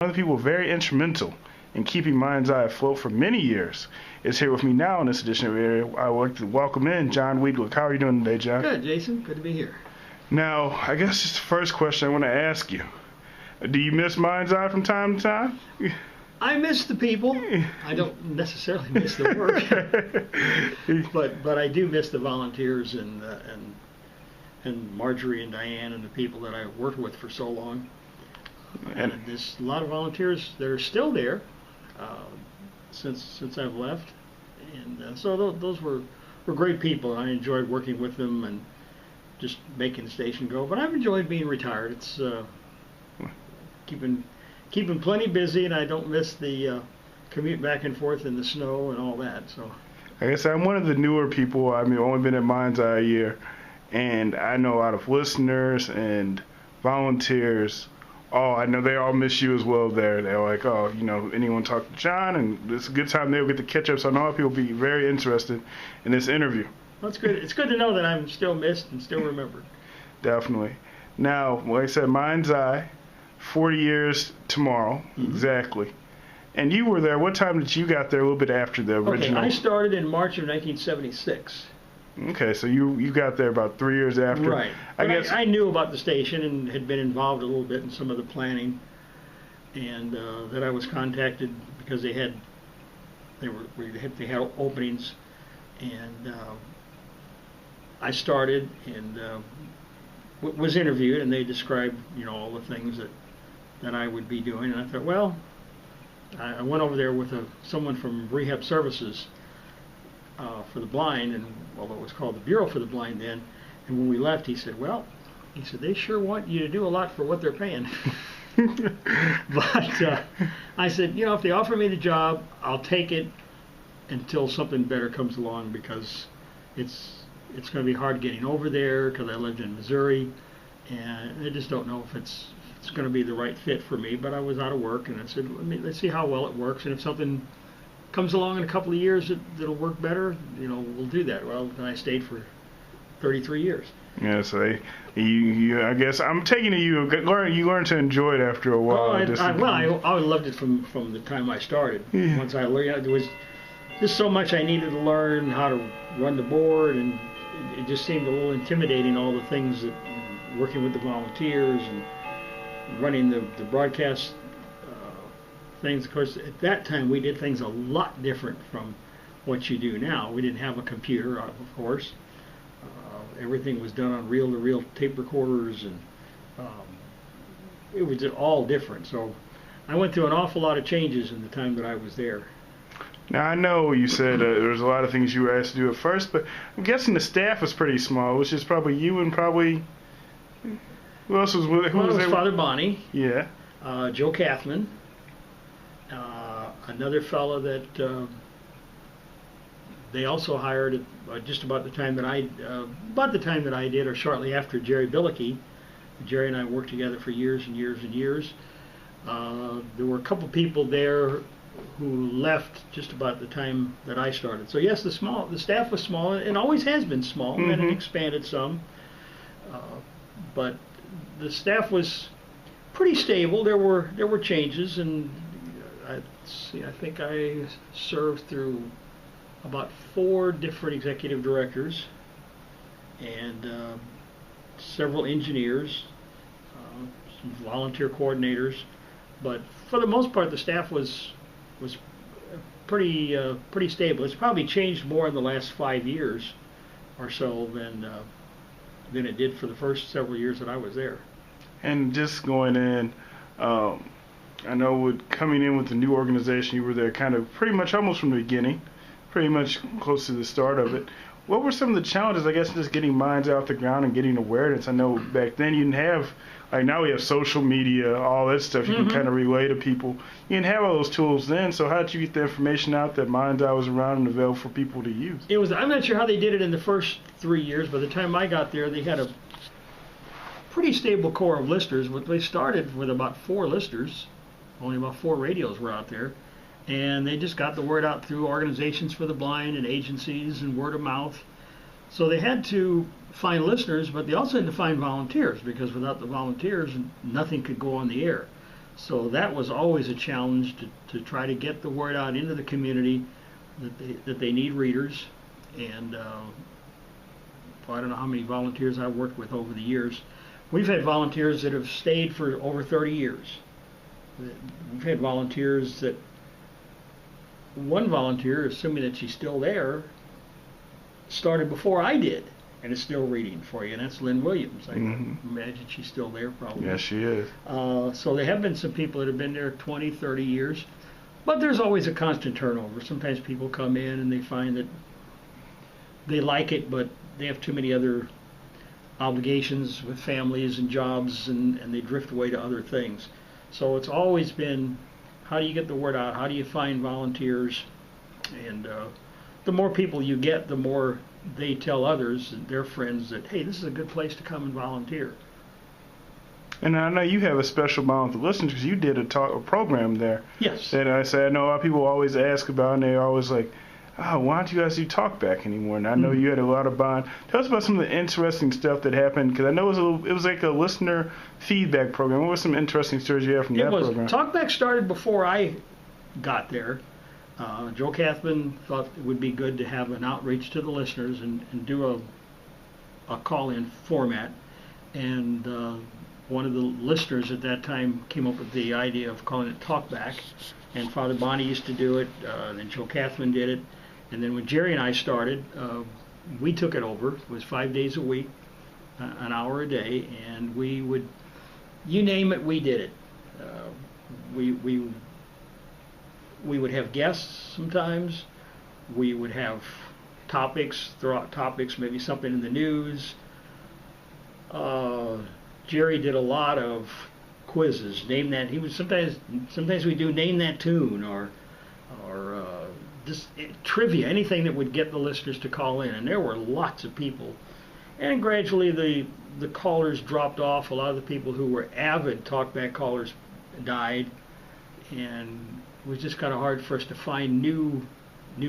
One of the people very instrumental in keeping MindsEye afloat for many years is here with me now in this edition of Area. I would like to welcome in John Weidlich. How are you doing today, John? Good, Jason. Good to be here. Now, I guess just the first question I want to ask you. Do you miss MindsEye from time to time? I miss the people. I don't necessarily miss the work, but I do miss the volunteers and Marjorie and Diane and the people that I worked with for so long. And there's a lot of volunteers that are still there since I've left, and so those were great people. I enjoyed working with them and just making the station go. But I've enjoyed being retired. It's keeping plenty busy, and I don't miss the commute back and forth in the snow and all that. So I guess I'm one of the newer people. I mean, I've only been at MindsEye a year, and I know a lot of listeners and volunteers. Oh, I know they all miss you as well there. They're like, oh, anyone talk to John, and it's a good time they'll get to catch up. So I know people will be very interested in this interview. That's good. It's good to know that I'm still missed and still remembered. Definitely. Now, like I said, MindsEye, 40 years tomorrow, exactly. And you were there. What time did you got there? A little bit after the original. Okay, I started in March of 1976. Okay, so you got there about 3 years after. Right. I knew about the station and had been involved a little bit in some of the planning, and that I was contacted because they had openings, and I started and was interviewed, and they described all the things that I would be doing, and I thought, well, I went over there with someone from Rehab Services for the blind, and although it was called the Bureau for the Blind then, and when we left, he said, they sure want you to do a lot for what they're paying. But I said, if they offer me the job, I'll take it until something better comes along, because it's going to be hard getting over there, because I lived in Missouri, and I just don't know if it's going to be the right fit for me. But I was out of work, and I said, let's see how well it works, and if something comes along in a couple of years that'll work better, we'll do that. Well, then I stayed for 33 years. Yeah, so you I guess I'm taking it you learned to enjoy it after a while. I loved it from the time I started. Yeah. Once I learned, there was just so much I needed to learn how to run the board, and it just seemed a little intimidating, all the things that working with the volunteers and running the broadcast things. Of course, at that time we did things a lot different from what you do now. We didn't have a computer, of course. Everything was done on reel-to-reel tape recorders, and it was all different. So I went through an awful lot of changes in the time that I was there. Now, I know you said there was a lot of things you were asked to do at first, but I'm guessing the staff was pretty small, which is probably you and probably... Who else was with? Who was there? Father Bonnie. Yeah. Joe Kathman. Another fellow that they also hired just about the time that I did, or shortly after, Jerry Billicky. Jerry and I worked together for years and years and years. There were a couple people there who left just about the time that I started. So yes, the staff was small, and always has been small, and then it expanded some. But the staff was pretty stable. There were changes, and I think I served through about 4 different executive directors and several engineers, some volunteer coordinators. But for the most part, the staff was pretty stable. It's probably changed more in the last 5 years or so than it did for the first several years that I was there. And just going in, I know with coming in with the new organization, you were there kind of pretty much almost from the beginning, pretty much close to the start of it. What were some of the challenges, I guess, just getting MindsEye off the ground and getting awareness? I know back then you didn't have, like now we have social media, all that stuff you can kind of relay to people. You didn't have all those tools then, so how did you get the information out that MindsEye was around and available for people to use? I'm not sure how they did it in the first 3 years. By the time I got there, they had a pretty stable core of listeners. They started with about 4 listeners. Only about 4 radios were out there. And they just got the word out through organizations for the blind and agencies and word of mouth. So they had to find listeners, but they also had to find volunteers, because without the volunteers, nothing could go on the air. So that was always a challenge to try to get the word out into the community that they need readers. And I don't know how many volunteers I've worked with over the years. We've had volunteers that have stayed for over 30 years. We've had volunteers that, one volunteer, assuming that she's still there, started before I did and is still reading for you, and that's Lynn Williams. I imagine she's still there probably. Yes, she is. So there have been some people that have been there 20, 30 years, but there's always a constant turnover. Sometimes people come in and they find that they like it, but they have too many other obligations with families and jobs, and they drift away to other things. So it's always been, how do you get the word out? How do you find volunteers? And the more people you get, the more they tell others and their friends that, hey, this is a good place to come and volunteer. And I know you have a special bond with the listeners because you did a program there. Yes. That I said, I know a lot of people always ask about, and they're always like, oh, why don't you guys do talkback anymore? And I know you had a lot of bond. Tell us about some of the interesting stuff that happened, because I know it was like a listener feedback program. What were some interesting stories you have from that program? Talkback started before I got there. Joe Kathman thought it would be good to have an outreach to the listeners and do a call-in format. And one of the listeners at that time came up with the idea of calling it Talkback. And Father Bonnie used to do it, and then Joe Kathman did it. And then when Jerry and I started, we took it over. It was 5 days a week, an hour a day, and we would, you name it, we did it. We would have guests sometimes. We would have topics, throw out topics, maybe something in the news. Jerry did a lot of quizzes. Name that. He would sometimes we do name that tune or just trivia, anything that would get the listeners to call in. And there were lots of people. And gradually the callers dropped off. A lot of the people who were avid talkback callers died, and it was just kind of hard for us to find new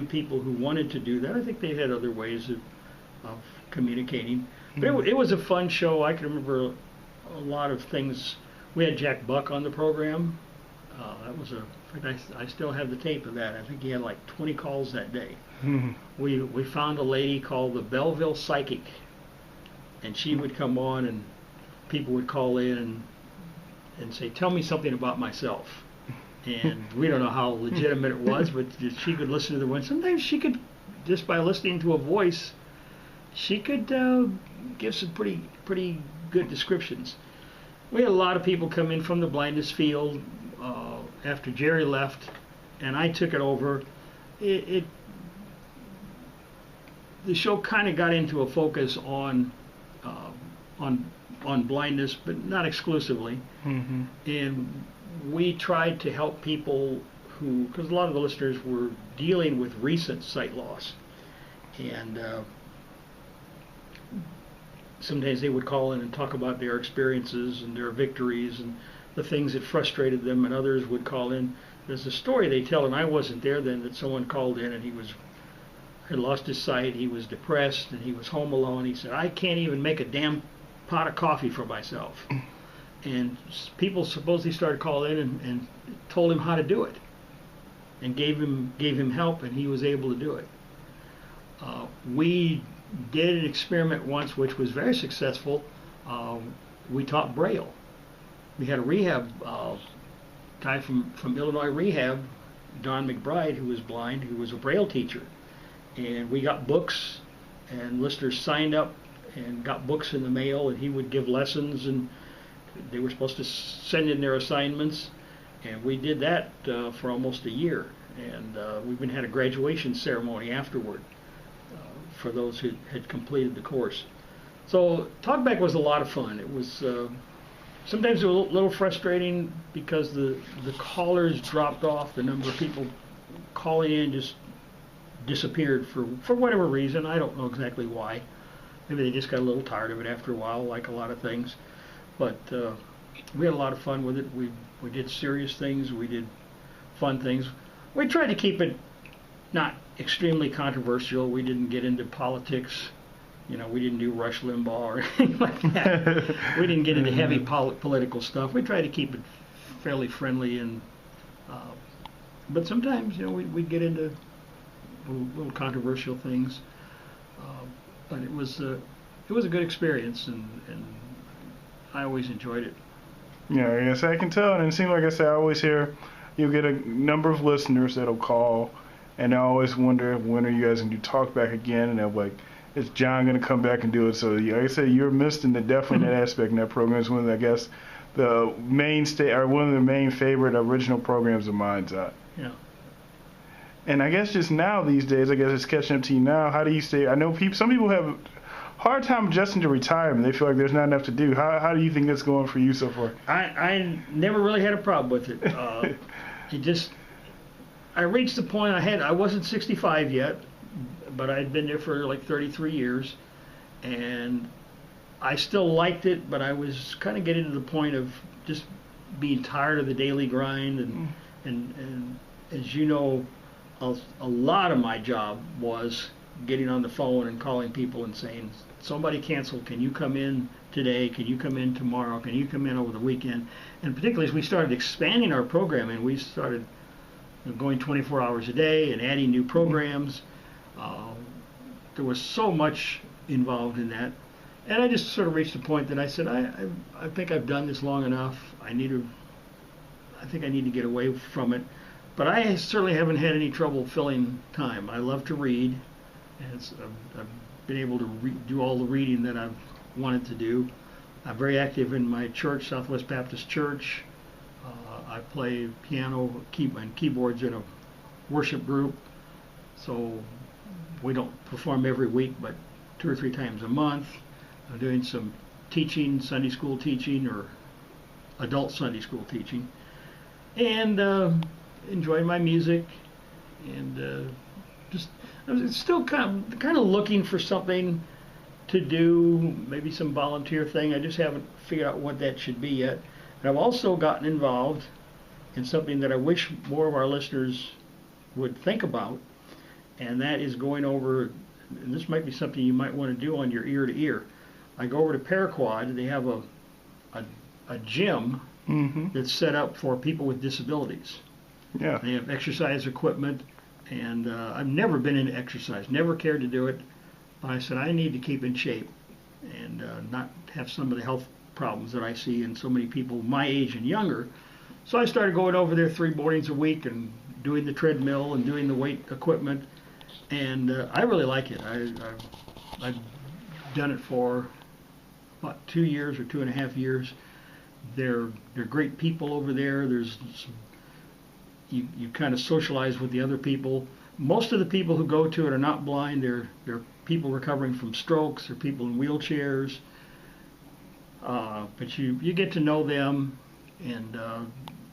people who wanted to do that. I think they had other ways of communicating. But it was a fun show. I can remember a lot of things. We had Jack Buck on the program. That was I still have the tape of that. I think he had like 20 calls that day. We found a lady called the Belleville Psychic, and she would come on, and people would call in and say, tell me something about myself. And we don't know how legitimate it was, but she could listen to the one. Sometimes she could, just by listening to a voice, she could give some pretty good descriptions. We had a lot of people come in from the blindness field after Jerry left, and I took it over. The show kind of got into a focus on blindness, but not exclusively. And we tried to help people because a lot of the listeners were dealing with recent sight loss, and sometimes they would call in and talk about their experiences and their victories and the things that frustrated them, and others would call in. There's a story they tell, and I wasn't there then, that someone called in and he had lost his sight, he was depressed, and he was home alone. He said, I can't even make a damn pot of coffee for myself. And people supposedly started calling in and told him how to do it, and gave him help, and he was able to do it. We did an experiment once which was very successful. We taught Braille. We had a rehab guy from Illinois Rehab, Don McBride, who was blind, who was a Braille teacher. And we got books, and listeners signed up and got books in the mail, and he would give lessons, and they were supposed to send in their assignments. And we did that for almost a year. And we even had a graduation ceremony afterward for those who had completed the course. So Talkback was a lot of fun. It was sometimes a little frustrating because the callers dropped off. The number of people calling in just disappeared for whatever reason. I don't know exactly why. Maybe they just got a little tired of it after a while, like a lot of things. But we had a lot of fun with it. We did serious things. We did fun things. We tried to keep it not extremely controversial. We didn't get into politics. You know, we didn't do Rush Limbaugh or anything like that. We didn't get into heavy political stuff. We tried to keep it fairly friendly, and but sometimes we get into little controversial things. But it was a good experience, and I always enjoyed it. Yeah, yes, I can tell, and it seems like I say I always hear you'll get a number of listeners that'll call, and I always wonder when are you guys going to do talk back again, and they're like, is John going to come back and do it? So like I said, you're missed in definitely that aspect in that program. It's one of the, I guess the mainstay or one of the main favorite original programs of MindsEye. Yeah. And I guess just now these days, I guess it's catching up to you now. How do you stay? I know some people have a hard time adjusting to retirement. They feel like there's not enough to do. How do you think that's going for you so far? I never really had a problem with it. I reached the point I wasn't 65 yet, but I'd been there for like 33 years, and I still liked it, but I was kind of getting to the point of just being tired of the daily grind, and as you know, a lot of my job was getting on the phone and calling people and saying, somebody canceled, can you come in today, can you come in tomorrow, can you come in over the weekend? And particularly as we started expanding our programming, we started going 24 hours a day and adding new programs. There was so much involved in that, and I just sort of reached a point that I said, I think I've done this long enough. I think I need to get away from it. But I certainly haven't had any trouble filling time. I love to read, and I've been able to do all the reading that I've wanted to do. I'm very active in my church, Southwest Baptist Church. I play piano and keyboards in a worship group. So we don't perform every week, but 2 or 3 times a month. I'm doing some teaching, Sunday school teaching, or adult Sunday school teaching. And enjoying my music, and I was still kind of looking for something to do, maybe some volunteer thing. I just haven't figured out what that should be yet. And I've also gotten involved in something that I wish more of our listeners would think about, and that is going over, and this might be something you might want to do on your ear to ear. I go over to Paraquad, they have a gym that's set up for people with disabilities. Yeah. They have exercise equipment, and I've never been into exercise, never cared to do it, but I said I need to keep in shape and not have some of the health problems that I see in so many people my age and younger. So I started going over there 3 mornings a week and doing the treadmill and doing the weight equipment, and I really like it. I've done it for about 2 years or 2.5 years. They're great people over there. There's some, you kind of socialize with the other people. Most of the people who go to it are not blind. They're people recovering from strokes. They're people in wheelchairs. But you get to know them, and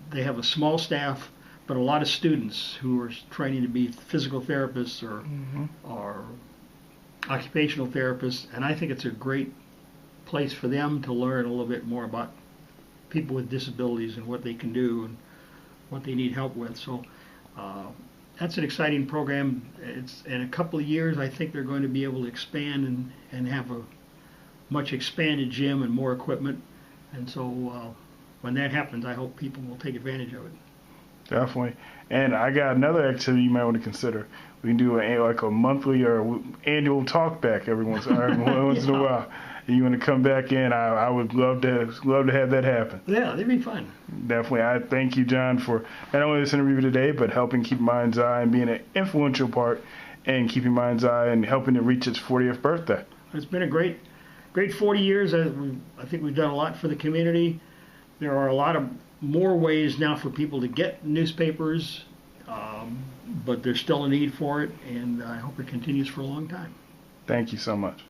they have a small staff, but a lot of students who are training to be physical therapists or occupational therapists. And I think it's a great place for them to learn a little bit more about people with disabilities and what they can do and what they need help with. So that's an exciting program. It's in a couple of years, I think they're going to be able to expand and have a much expanded gym and more equipment. And so when that happens, I hope people will take advantage of it. Definitely. And I got another activity you might want to consider. We can do like a monthly or annual talk back every once in a while. You want to come back in? I would love to have that happen. Yeah, that'd be fun. Definitely. I thank you, John, for not only this interview today, but helping keep MindsEye and being an influential part in keeping MindsEye and helping it reach its 40th birthday. It's been a great 40 years. I think we've done a lot for the community. There are a lot of more ways now for people to get newspapers, but there's still a need for it, and I hope it continues for a long time. Thank you so much.